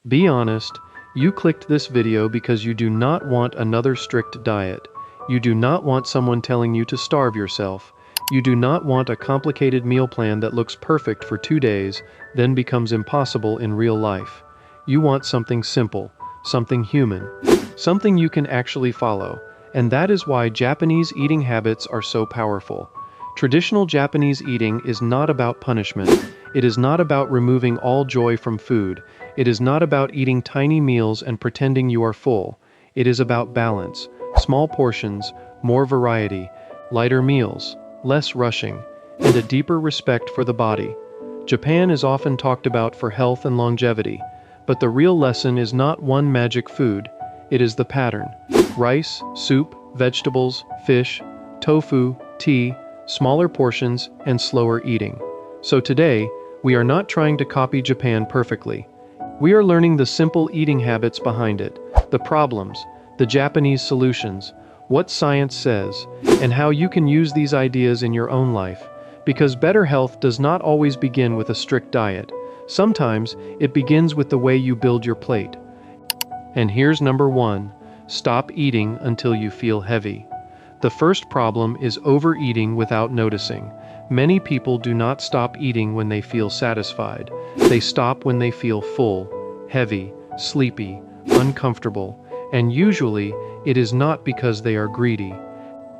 Be honest, you clicked this video because you do not want another strict diet. You do not want someone telling you to starve yourself. You do not want a complicated meal plan that looks perfect for 2 days, then becomes impossible in real life. You want something simple, something human, something you can actually follow. And that is why Japanese eating habits are so powerful. Traditional Japanese eating is not about punishment. It is not about removing all joy from food. It is not about eating tiny meals and pretending you are full. It is about balance, small portions, more variety, lighter meals, less rushing, and a deeper respect for the body. Japan is often talked about for health and longevity, but the real lesson is not one magic food. It is the pattern. Rice, soup, vegetables, fish, tofu, tea, smaller portions, and slower eating. So today, we are not trying to copy Japan perfectly. We are learning the simple eating habits behind it, the problems, the Japanese solutions, what science says, and how you can use these ideas in your own life. Because better health does not always begin with a strict diet. Sometimes, it begins with the way you build your plate. And here's number 1. Stop eating until you feel heavy. The first problem is overeating without noticing. Many people do not stop eating when they feel satisfied. They stop when they feel full, heavy, sleepy, uncomfortable, and usually it is not because they are greedy.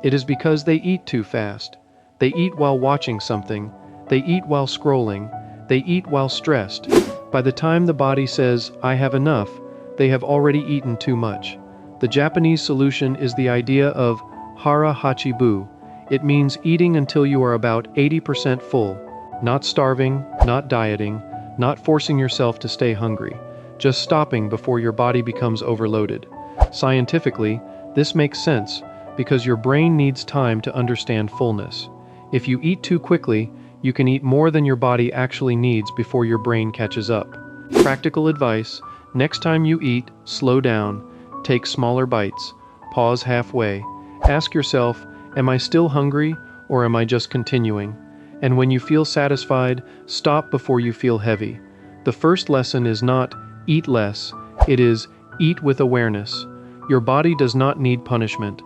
It is because they eat too fast. They eat while watching something. They eat while scrolling. They eat while stressed. By the time the body says, "I have enough," they have already eaten too much. The Japanese solution is the idea of hara hachibu. It means eating until you are about 80% full, not starving, not dieting, not forcing yourself to stay hungry, just stopping before your body becomes overloaded. Scientifically, this makes sense because your brain needs time to understand fullness. If you eat too quickly, you can eat more than your body actually needs before your brain catches up. Practical advice: next time you eat, slow down, take smaller bites, pause halfway, ask yourself, am I still hungry, or am I just continuing? And when you feel satisfied, stop before you feel heavy. The first lesson is not eat less, it is eat with awareness. Your body does not need punishment.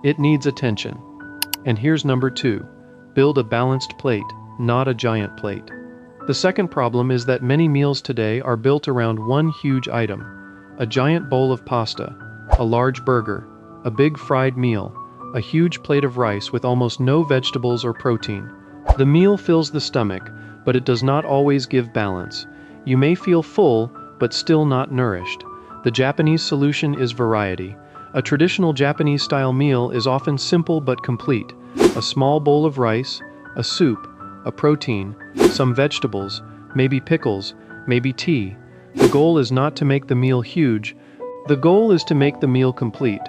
It needs attention. And here's number 2. Build a balanced plate, not a giant plate. The second problem is that many meals today are built around one huge item. A giant bowl of pasta, a large burger, a big fried meal, a huge plate of rice with almost no vegetables or protein. The meal fills the stomach, but it does not always give balance. You may feel full, but still not nourished. The Japanese solution is variety. A traditional Japanese-style meal is often simple but complete. A small bowl of rice, a soup, a protein, some vegetables, maybe pickles, maybe tea. The goal is not to make the meal huge. The goal is to make the meal complete.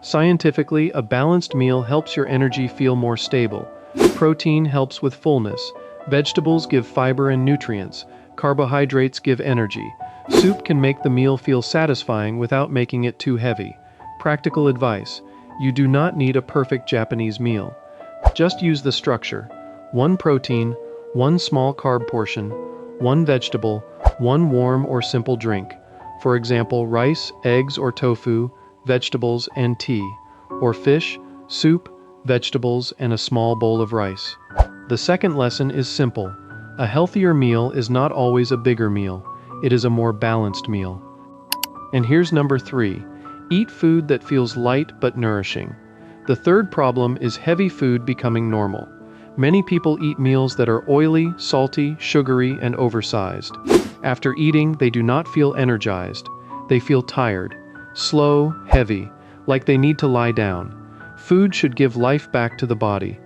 Scientifically, a balanced meal helps your energy feel more stable. Protein helps with fullness. Vegetables give fiber and nutrients. Carbohydrates give energy. Soup can make the meal feel satisfying without making it too heavy. Practical advice: you do not need a perfect Japanese meal. Just use the structure. 1 protein, 1 small carb portion, 1 vegetable, 1 warm or simple drink. For example, rice, eggs or tofu, vegetables and tea, or fish, soup, vegetables, and a small bowl of rice. The second lesson is simple. A healthier meal is not always a bigger meal. It is a more balanced meal. And here's number 3. Eat food that feels light but nourishing. The third problem is heavy food becoming normal. Many people eat meals that are oily, salty, sugary, and oversized. After eating, they do not feel energized. They feel tired, slow, heavy, like they need to lie down. Food should give life back to the body.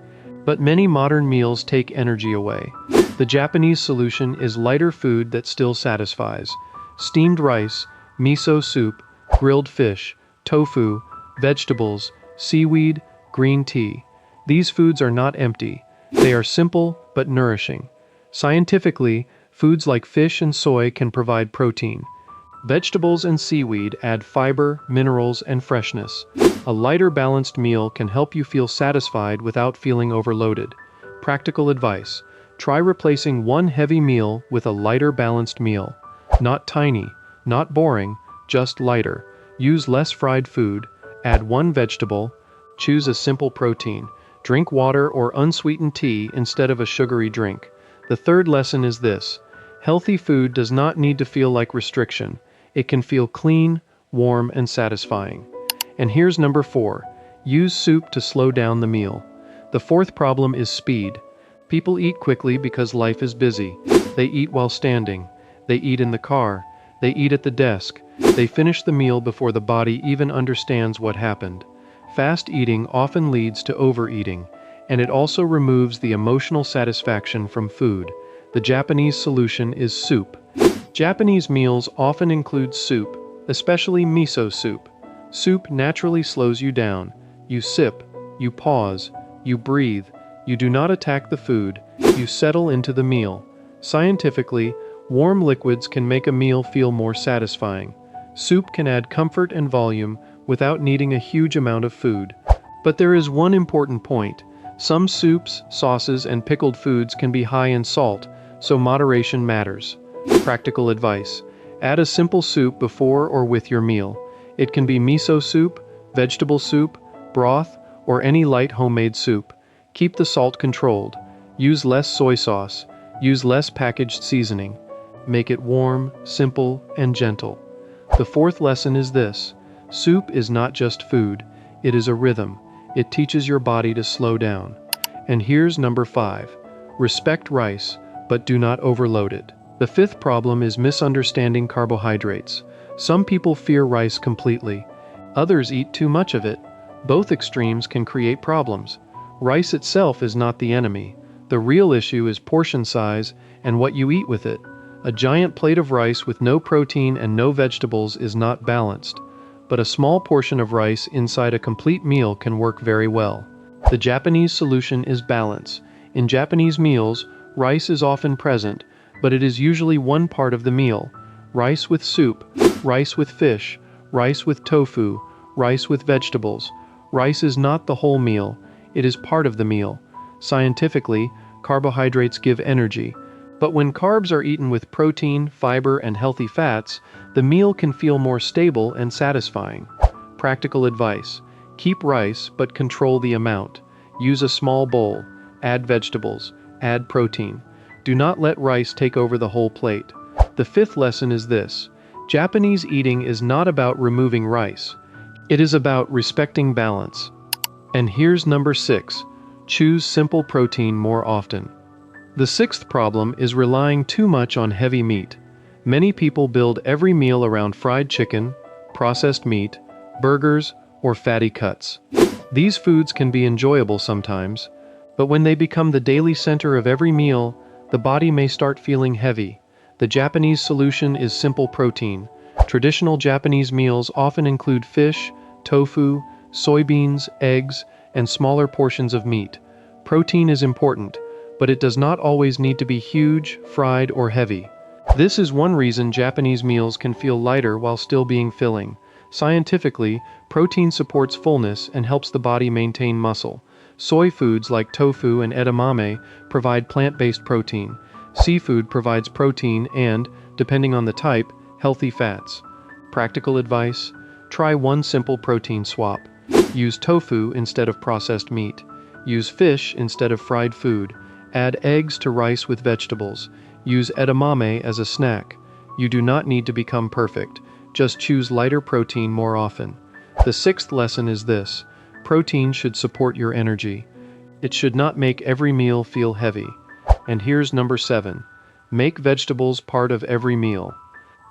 But many modern meals take energy away. The Japanese solution is lighter food that still satisfies. Steamed rice, miso soup, grilled fish, tofu, vegetables, seaweed, green tea. These foods are not empty. They are simple but nourishing. Scientifically, foods like fish and soy can provide protein. Vegetables and seaweed add fiber, minerals, and freshness. A lighter balanced meal can help you feel satisfied without feeling overloaded. Practical advice: try replacing one heavy meal with a lighter balanced meal. Not tiny, Not boring, just lighter. Use less fried food, add one vegetable, choose a simple protein. Drink water or unsweetened tea instead of a sugary drink. The third lesson is this: healthy food does not need to feel like restriction. It can feel clean, warm, and satisfying. And here's number 4. Use soup to slow down the meal. The fourth problem is speed. People eat quickly because life is busy. They eat while standing. They eat in the car. They eat at the desk. They finish the meal before the body even understands what happened. Fast eating often leads to overeating, and it also removes the emotional satisfaction from food. The Japanese solution is soup. Japanese meals often include soup, especially miso soup. Soup naturally slows you down. You sip, you pause, you breathe, you do not attack the food, you settle into the meal. Scientifically, warm liquids can make a meal feel more satisfying. Soup can add comfort and volume without needing a huge amount of food. But there is one important point. Some soups, sauces, and pickled foods can be high in salt, so moderation matters. Practical advice: add a simple soup before or with your meal. It can be miso soup, vegetable soup, broth, or any light homemade soup. Keep the salt controlled. Use less soy sauce. Use less packaged seasoning. Make it warm, simple, and gentle. The fourth lesson is this: soup is not just food, it is a rhythm. It teaches your body to slow down. And here's number 5. Respect rice, but do not overload it. The fifth problem is misunderstanding carbohydrates. Some people fear rice completely. Others eat too much of it. Both extremes can create problems. Rice itself is not the enemy. The real issue is portion size and what you eat with it. A giant plate of rice with no protein and no vegetables is not balanced. But a small portion of rice inside a complete meal can work very well. The Japanese solution is balance. In Japanese meals, rice is often present, but it is usually one part of the meal. Rice with soup, rice with fish, rice with tofu, rice with vegetables. Rice is not the whole meal, it is part of the meal. Scientifically, carbohydrates give energy. But when carbs are eaten with protein, fiber, and healthy fats, the meal can feel more stable and satisfying. Practical advice: keep rice, but control the amount. Use a small bowl. Add vegetables. Add protein. Do not let rice take over the whole plate. The fifth lesson is this: Japanese eating is not about removing rice. It is about respecting balance. And here's number 6. Choose simple protein more often. The sixth problem is relying too much on heavy meat. Many people build every meal around fried chicken, processed meat, burgers, or fatty cuts. These foods can be enjoyable sometimes, but when they become the daily center of every meal, the body may start feeling heavy. The Japanese solution is simple protein. Traditional Japanese meals often include fish, tofu, soybeans, eggs, and smaller portions of meat. Protein is important, but it does not always need to be huge, fried, or heavy. This is one reason Japanese meals can feel lighter while still being filling. Scientifically, protein supports fullness and helps the body maintain muscle. Soy foods like tofu and edamame provide plant-based protein. Seafood provides protein and, depending on the type, healthy fats. Practical advice: try one simple protein swap. Use tofu instead of processed meat. Use fish instead of fried food. Add eggs to rice with vegetables. Use edamame as a snack. You do not need to become perfect. Just choose lighter protein more often. The sixth lesson is this: protein should support your energy. It should not make every meal feel heavy. And here's number 7. Make vegetables part of every meal.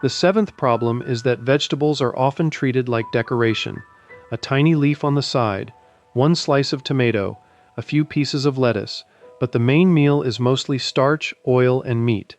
The seventh problem is that vegetables are often treated like decoration. A tiny leaf on the side, one slice of tomato, a few pieces of lettuce, but the main meal is mostly starch, oil, and meat.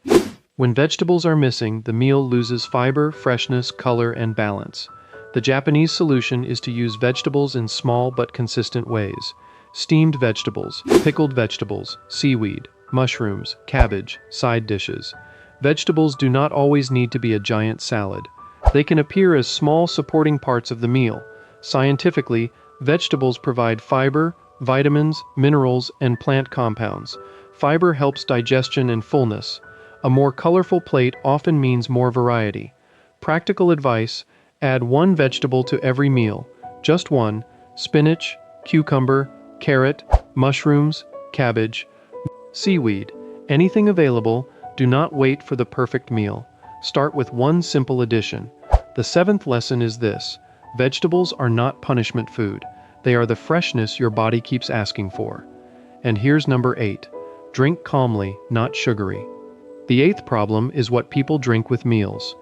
When vegetables are missing, the meal loses fiber, freshness, color, and balance. The Japanese solution is to use vegetables in small but consistent ways. Steamed vegetables, pickled vegetables, seaweed, mushrooms, cabbage, side dishes. Vegetables do not always need to be a giant salad. They can appear as small supporting parts of the meal. Scientifically, vegetables provide fiber, vitamins, minerals, and plant compounds. Fiber helps digestion and fullness. A more colorful plate often means more variety. Practical advice: add one vegetable to every meal. Just one: spinach, cucumber, carrot, mushrooms, cabbage, seaweed. Anything available. Do not wait for the perfect meal. Start with one simple addition. The seventh lesson is this: vegetables are not punishment food. They are the freshness your body keeps asking for. And here's number 8. Drink calmly, not sugary. The eighth problem is what people drink with meals.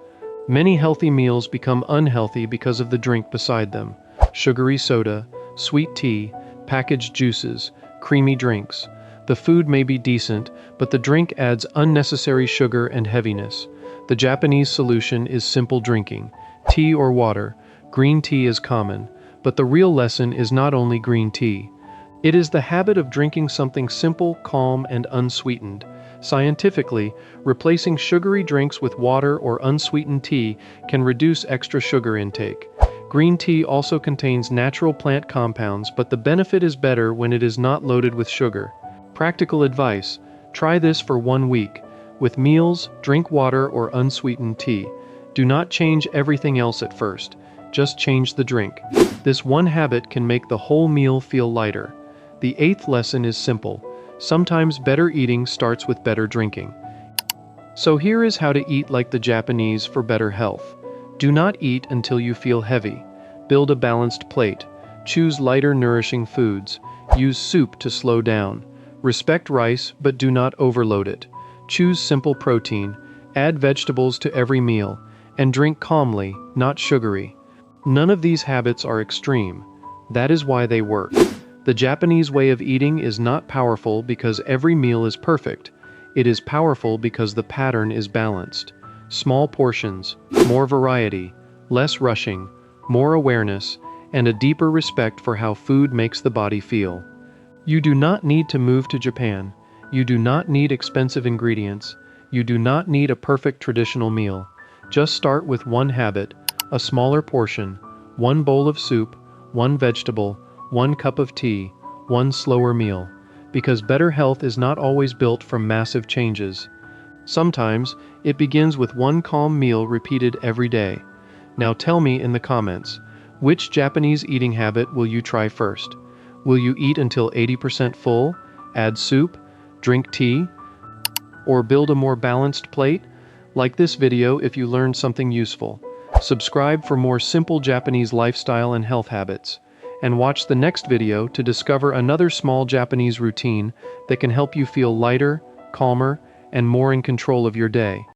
Many healthy meals become unhealthy because of the drink beside them. Sugary soda, sweet tea, packaged juices, creamy drinks. The food may be decent, but the drink adds unnecessary sugar and heaviness. The Japanese solution is simple drinking. Tea or water. Green tea is common, but the real lesson is not only green tea. It is the habit of drinking something simple, calm, and unsweetened. Scientifically, replacing sugary drinks with water or unsweetened tea can reduce extra sugar intake. Green tea also contains natural plant compounds, but the benefit is better when it is not loaded with sugar. Practical advice: try this for 1 week. With meals, drink water or unsweetened tea. Do not change everything else at first. Just change the drink. This one habit can make the whole meal feel lighter. The eighth lesson is simple. Sometimes better eating starts with better drinking. So here is how to eat like the Japanese for better health. Do not eat until you feel heavy. Build a balanced plate. Choose lighter, nourishing foods. Use soup to slow down. Respect rice, but do not overload it. Choose simple protein. Add vegetables to every meal. And drink calmly, not sugary. None of these habits are extreme. That is why they work. The Japanese way of eating is not powerful because every meal is perfect. It is powerful because the pattern is balanced. Small portions, more variety, less rushing, more awareness, and a deeper respect for how food makes the body feel. You do not need to move to Japan. You do not need expensive ingredients. You do not need a perfect traditional meal. Just start with one habit, a smaller portion, one bowl of soup, one vegetable, 1 cup of tea, one slower meal. Because better health is not always built from massive changes. Sometimes, it begins with one calm meal repeated every day. Now tell me in the comments, which Japanese eating habit will you try first? Will you eat until 80% full, add soup, drink tea, or build a more balanced plate? Like this video if you learned something useful. Subscribe for more simple Japanese lifestyle and health habits. And watch the next video to discover another small Japanese routine that can help you feel lighter, calmer, and more in control of your day.